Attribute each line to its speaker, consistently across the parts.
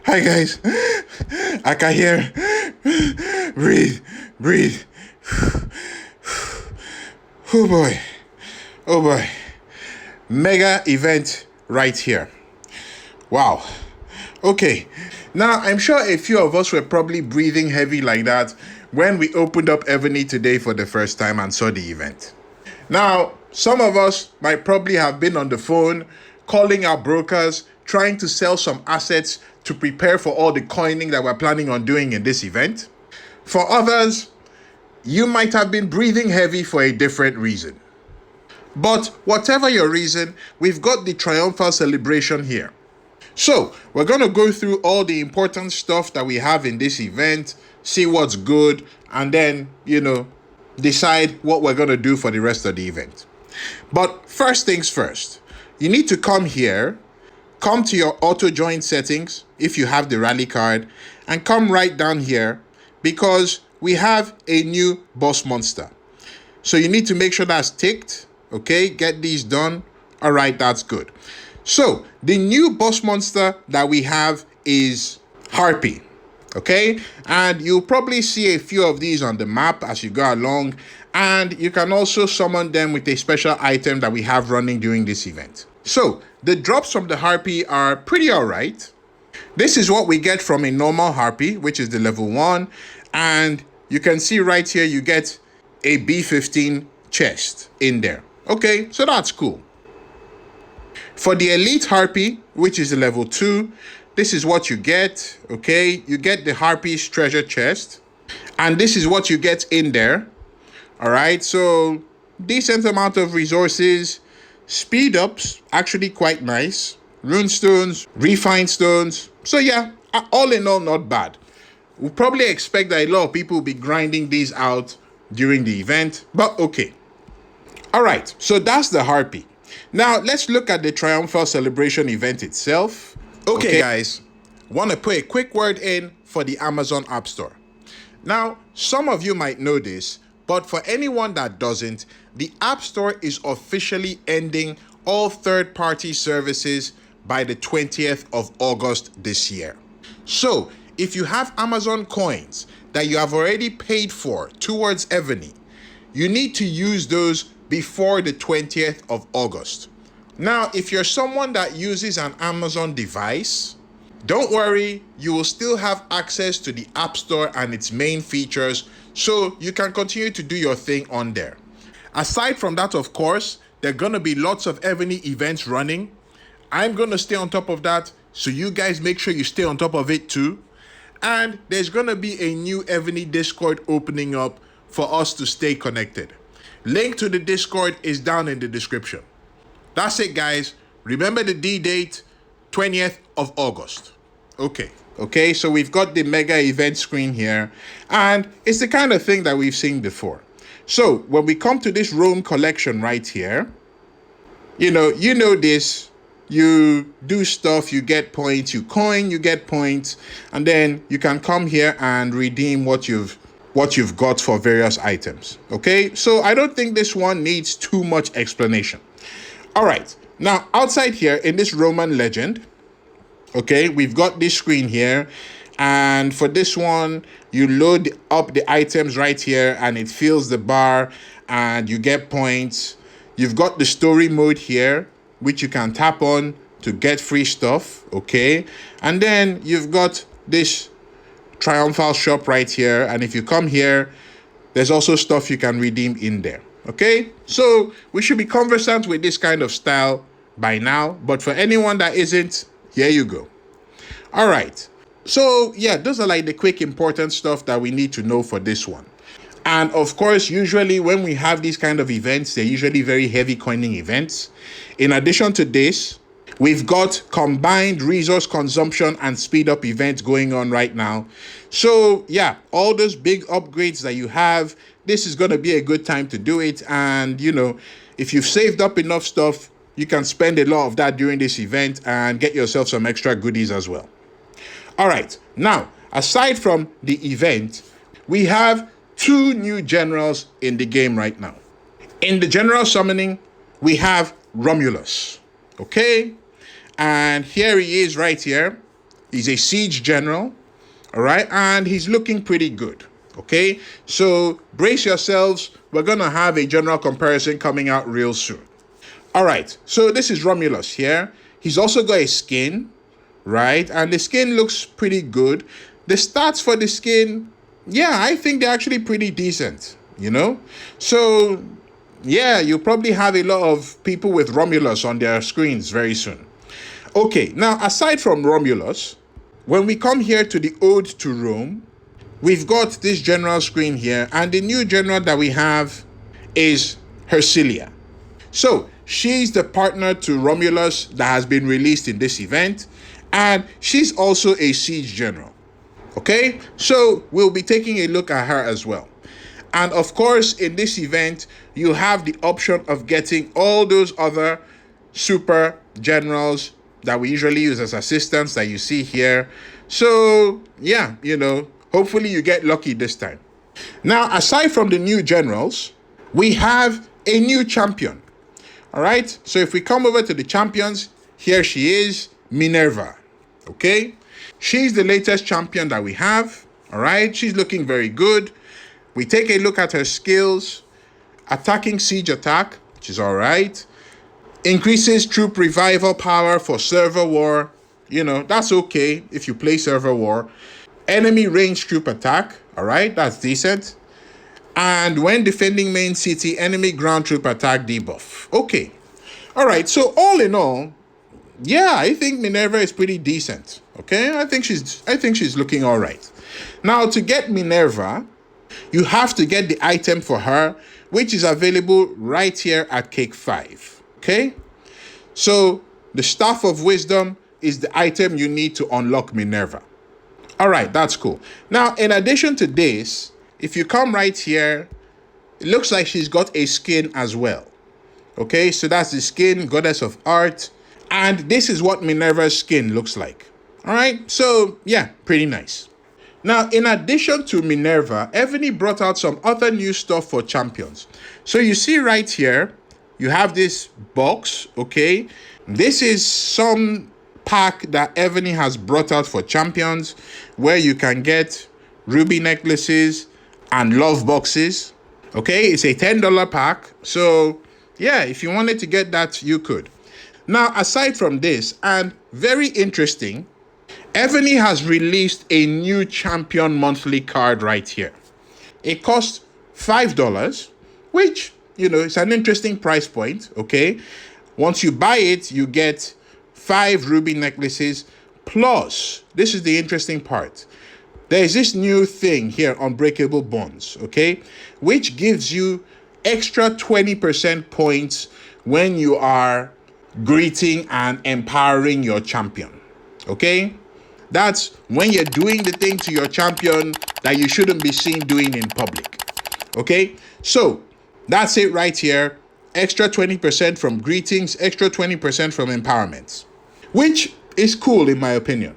Speaker 1: Hi guys. I can hear. Breathe. Breathe. Oh boy. Oh boy. Mega event right here. Wow. Okay. Now, I'm sure a few of us were probably breathing heavy like that when we opened up Evony today for the first time and saw the event. Now, some of us might probably have been on the phone calling our brokers, trying to sell some assets to prepare for all the coining that we're planning on doing in this event. For others, you might have been breathing heavy for a different reason. But whatever your reason, we've got the Triumphal Celebration here. So, we're going to go through all the important stuff that we have in this event, see what's good, and then, decide what we're going to do for the rest of the event. But first things first, you need to come here, come to your auto join settings if you have the rally card, and come right down here because we have a new boss monster. So you need to make sure that's ticked, okay? Get these done. All right, that's good. So the new boss monster that we have is Harpy, okay? And you'll probably see a few of these on the map as you go along, and you can also summon them with a special item that we have running during this event. So the drops from the Harpy are pretty all right. This is what we get from a normal Harpy, which is the level 1, and you can see right here you get a B15 chest in there. Okay, so that's cool. For the Elite Harpy, which is a level 2, this is what you get, okay? You get the Harpy's treasure chest, and this is what you get in there, all right? So, decent amount of resources, speed ups, actually quite nice, rune stones, refined stones. So yeah, all in all, not bad. We'll probably expect that a lot of people will be grinding these out during the event, but okay. All right, so that's the Harpy. Now, let's look at the Triumphal Celebration event itself. Okay, guys, want to put a quick word in for the Amazon App Store. Now, some of you might know this, but for anyone that doesn't, the App Store is officially ending all third-party services by the 20th of August this year. So, if you have Amazon coins that you have already paid for towards Evony, you need to use those before the 20th of August. Now, if you're someone that uses an Amazon device, don't worry, you will still have access to the App Store and its main features, so you can continue to do your thing on there. Aside from that, of course, there are going to be lots of Evony events running. I'm going to stay on top of that, so you guys make sure you stay on top of it too. And there's going to be a new Evony Discord opening up for us to stay connected. Link to the Discord is down in the description. That's it, guys. Remember the D-date, 20th of August. Okay, so we've got the mega event screen here, and it's the kind of thing that we've seen before. So when we come to this Rome collection right here, you know this, you do stuff, you get points, you coin, you get points, and then you can come here and redeem what you've got for various items. Okay, so I don't think this one needs too much explanation. All right, now outside here in this Roman legend, okay, we've got this screen here, and for this one you load up the items right here and it fills the bar and you get points. You've got the story mode here, which you can tap on to get free stuff. Okay, and then you've got this Triumphal shop right here, and if you come here, there's also stuff you can redeem in there. Okay, so we should be conversant with this kind of style by now, but for anyone that isn't, here you go. All right, so yeah, those are like the quick important stuff that we need to know for this one. And of course, usually when we have these kind of events, they're usually very heavy coining events. In addition to this, we've got combined resource consumption and speed up events going on right now. So yeah, all those big upgrades that you have, this is going to be a good time to do it. And if you've saved up enough stuff, you can spend a lot of that during this event and get yourself some extra goodies as well. All right, now, aside from the event, we have 2 new generals in the game right now. In the general summoning, we have Romulus, okay? And here he is right here. He's a siege general, all right, and he's looking pretty good. Okay, so brace yourselves. We're gonna have a general comparison coming out real soon. All right, so this is Romulus here. He's also got a skin, right? And the skin looks pretty good. The stats for the skin, yeah, I think they're actually pretty decent, you know? So, yeah, you'll probably have a lot of people with Romulus on their screens very soon. Okay, now aside from Romulus, when we come here to the Ode to Rome, we've got this general screen here, and the new general that we have is Hercilia. So she's the partner to Romulus that has been released in this event, and she's also a siege general. Okay, so we'll be taking a look at her as well. And of course, in this event, you have the option of getting all those other super generals that we usually use as assistants that you see here. So yeah, hopefully you get lucky this time. Now, aside from the new generals, we have a new champion. All right, so if we come over to the champions, here she is, Minerva. Okay, she's the latest champion that we have. All right, she's looking very good. We take a look at her skills. Attacking siege attack, which is all right. Increases troop revival power for server war. That's okay if you play server war. Enemy range troop attack, all right, that's decent. And when defending main city, enemy ground troop attack debuff. Okay. All right. So all in all, yeah, I think Minerva is pretty decent. Okay. I think she's looking all right. Now, to get Minerva, you have to get the item for her, which is available right here at Cake 5. Okay. So the Staff of Wisdom is the item you need to unlock Minerva. All right. That's cool. Now, in addition to this, if you come right here, it looks like she's got a skin as well. Okay, so that's the skin, Goddess of Art. And this is what Minerva's skin looks like. All right, so yeah, pretty nice. Now, in addition to Minerva, Evony brought out some other new stuff for champions. So you see right here, you have this box, okay? This is some pack that Evony has brought out for champions where you can get ruby necklaces and love boxes. Okay, it's a $10 pack. So yeah, if you wanted to get that, you could. Now, aside from this, and very interesting, Evony has released a new champion monthly card right here. It costs $5, which, it's an interesting price point, okay? Once you buy it, you get 5 ruby necklaces, plus, this is the interesting part, there is this new thing here, Unbreakable Bonds, okay? Which gives you extra 20% points when you are greeting and empowering your champion, okay? That's when you're doing the thing to your champion that you shouldn't be seen doing in public, okay? So that's it right here. Extra 20% from greetings, extra 20% from empowerments, which is cool in my opinion.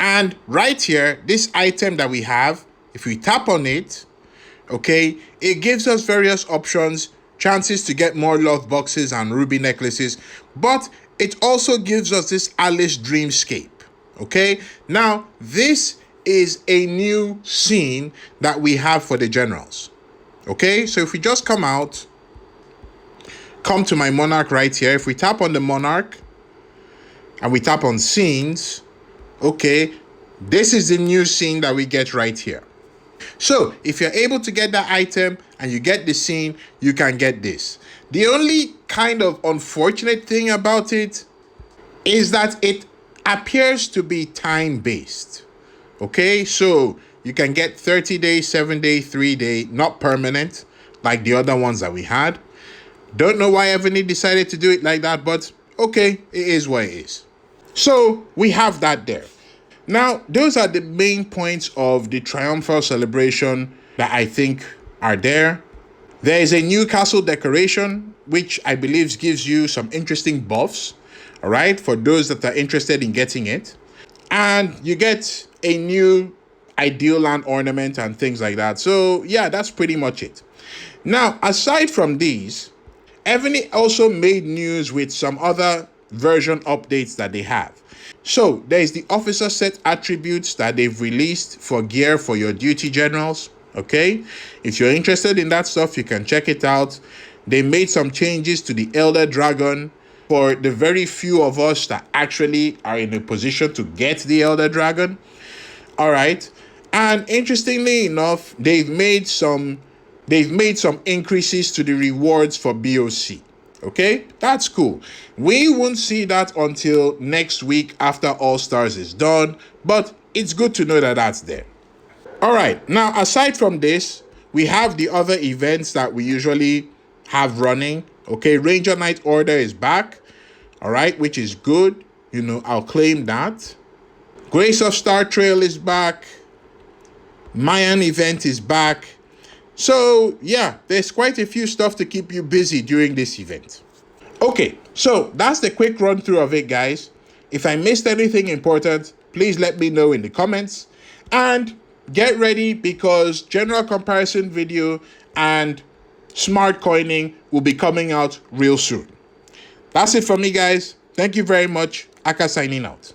Speaker 1: And right here, this item that we have, if we tap on it, okay, it gives us various options, chances to get more love boxes and ruby necklaces, but it also gives us this Alice Dreamscape, okay? Now, this is a new scene that we have for the generals, okay? So if we just come out, come to my monarch right here, if we tap on the monarch and we tap on scenes, okay, this is the new scene that we get right here. So if you're able to get that item and you get the scene, you can get this. The only kind of unfortunate thing about it is that it appears to be time-based. Okay, so you can get 30 days, 7 day, 3 day, not permanent like the other ones that we had. Don't know why Evony decided to do it like that, but okay, it is what it is. So we have that there. Now, those are the main points of the Triumphal Celebration that I think are there. There is a new castle decoration, which I believe gives you some interesting buffs, all right, for those that are interested in getting it. And you get a new ideal land ornament and things like that. So yeah, that's pretty much it. Now, aside from these, Evony also made news with some other version updates that they have. So there's the officer set attributes that they've released for gear for your duty generals. Okay, if you're interested in that stuff, you can check it out. They made some changes to the Elder Dragon for the very few of us that actually are in a position to get the Elder Dragon. All right, and interestingly enough, they've made some increases to the rewards for BOC. Okay, that's cool. We won't see that until next week after All Stars is done, but it's good to know that that's there. All right, now aside from this, we have the other events that we usually have running. Okay, Ranger Knight Order is back. All right, which is good. You know, I'll claim that. Grace of Star Trail is back. Mayan event is back. So yeah, there's quite a few stuff to keep you busy during this event. Okay, so that's the quick run through of it, guys. If I missed anything important, please let me know in the comments. And get ready because general comparison video and smart coining will be coming out real soon. That's it for me, guys. Thank you very much. Aka signing out.